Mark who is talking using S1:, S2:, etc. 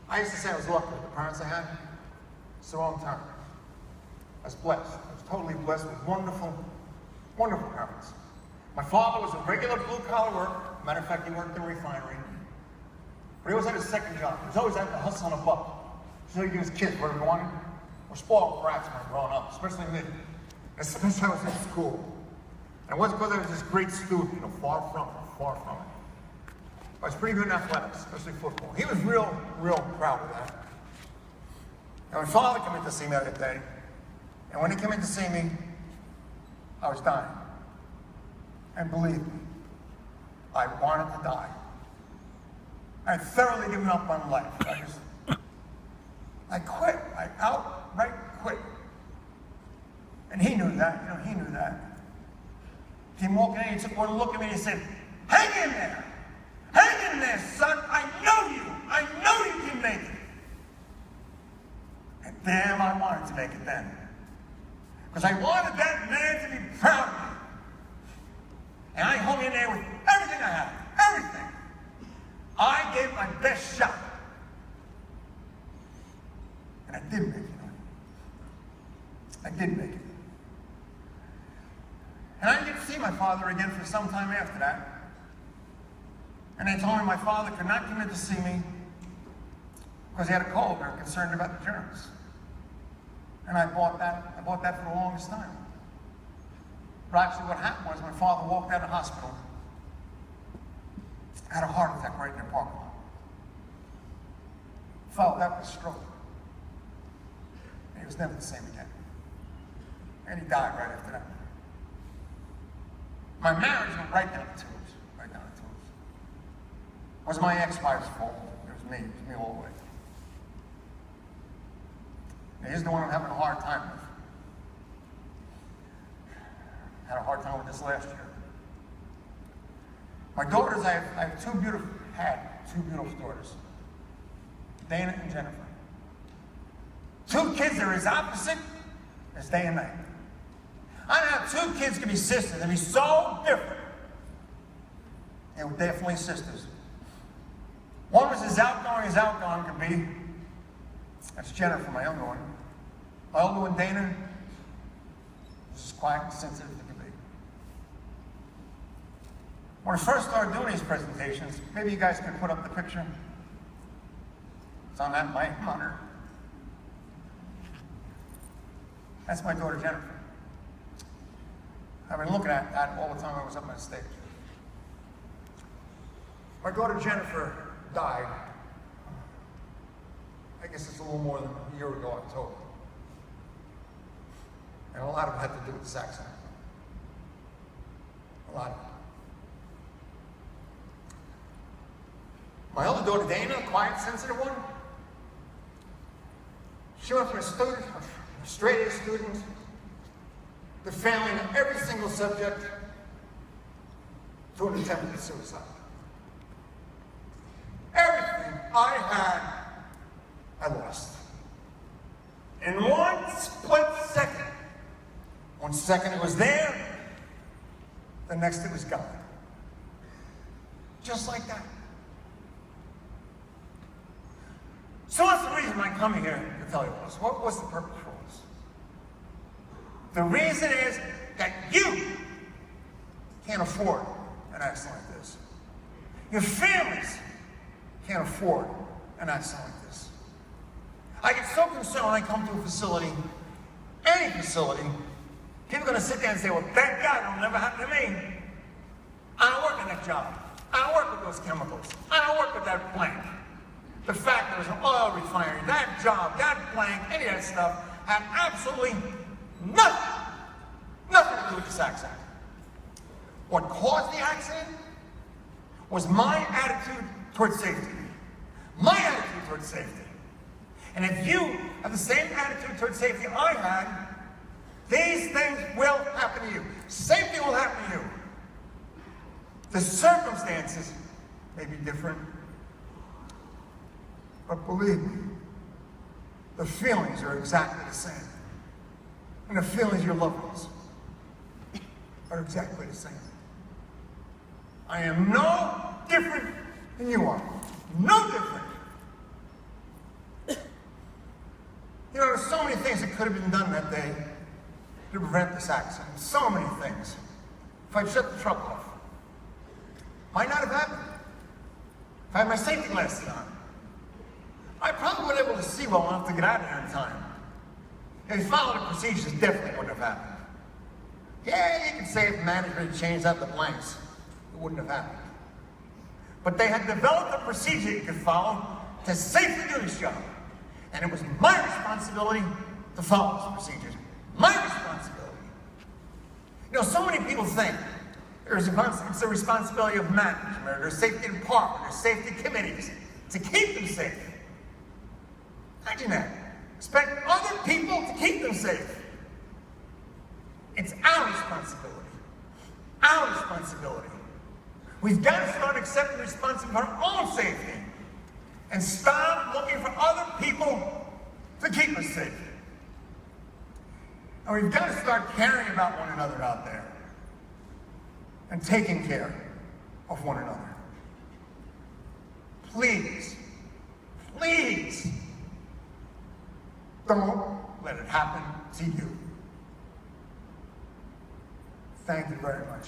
S1: I used to say I was lucky with the parents I had. It's the wrong term. I was blessed. I was totally blessed with wonderful, wonderful parents. My father was a regular blue-collar worker. Matter of fact, he worked in a refinery. But he always had his second job. He was always out to hustle on a buck. So he gave his kids whatever he wanted. We're spoiled brats when we were growing up, especially me. Especially when I was in school. And it wasn't because I was this great student, far from it. I was pretty good in athletics, especially football. He was real proud of that. And my father came in to see me that day. And when he came in to see me, I was dying. And believe me, I wanted to die. I had thoroughly given up on life. I quit. I outright quit. And he knew that, he knew that. He came walking in, he took one look at me and he said, "Hang in there! Hang in there, son! I know you! I know you can make it!" And damn, I wanted to make it then. Because I wanted that man to be proud of me. And I hung in there with everything I had. Everything. I gave my best shot. And I did make it. I did make it. And I didn't get to see my father again for some time after that. And they told me my father could not come in to see me because he had a cold. They were concerned about the germs. And I bought that for the longest time. But actually what happened was my father walked out of the hospital, had a heart attack right in the parking lot. Fell out with a stroke. And he was never the same again. And he died right after that. My marriage went right down the tubes. Right down the tubes. It was my ex-wife's fault. It was me all the way. Now, here's the one I'm having a hard time with. Had a hard time with this last year. My daughters, I had two beautiful daughters, Dana and Jennifer. Two kids that are as opposite as day and night. I don't have two kids can be sisters and be so different. They were definitely sisters. One was as outgoing can be. That's Jennifer, my younger one. My older one, Dana, was as quiet and sensitive as can be. When I first started doing these presentations, maybe you guys could put up the picture. It's on that mic monitor. That's my daughter, Jennifer. I've been looking at that all the time I was up on the stage. My daughter, Jennifer, died. I guess it's a little more than a year ago, October. And a lot of it had to do with the sax accident. A lot of it. My other daughter, Dana, a quiet, sensitive one, she went from a student, a straight A student, to failing in every single subject, to an attempt at suicide. Everything I had, I lost. In one split second. One second it was there, the next it was gone. Just like that. So what's the reason I'm coming here to tell you all this? What was the purpose for this? The reason is that you can't afford an accident like this. Your families can't afford an accident like this. I get so concerned when I come to a facility, any facility, people are going to sit there and say, well, thank God it'll never happen to me. I don't work in that job. I don't work with those chemicals. I don't work with that plant. The fact there was an oil refinery, that job, that blank, any of that stuff had absolutely nothing to do with this accident. What caused the accident was my attitude towards safety. My attitude towards safety. And if you have the same attitude towards safety I had, these things will happen to you. Safety will happen to you. The circumstances may be different. But believe me, the feelings are exactly the same. And the feelings of your loved ones are exactly the same. I am no different than you are. No different. You know, there's so many things that could have been done that day to prevent this accident. So many things. If I'd shut the truck off, might not have happened. If I had my safety glasses on, I probably would have been able to see well enough to get out of there in time. If you followed the procedures, definitely wouldn't have happened. Yeah, you can say if management had changed out the blanks, it wouldn't have happened. But they had developed a procedure you could follow to safely do this job. And it was my responsibility to follow those procedures. My responsibility. You know, so many people think it's the responsibility of management, or their safety department, or safety committees to keep them safe. Imagine that. Expect other people to keep them safe. It's our responsibility. Our responsibility. We've got to start accepting responsibility for our own safety and stop looking for other people to keep us safe. And we've got to start caring about one another out there and taking care of one another. Please, please, don't let it happen to you. Thank you very much.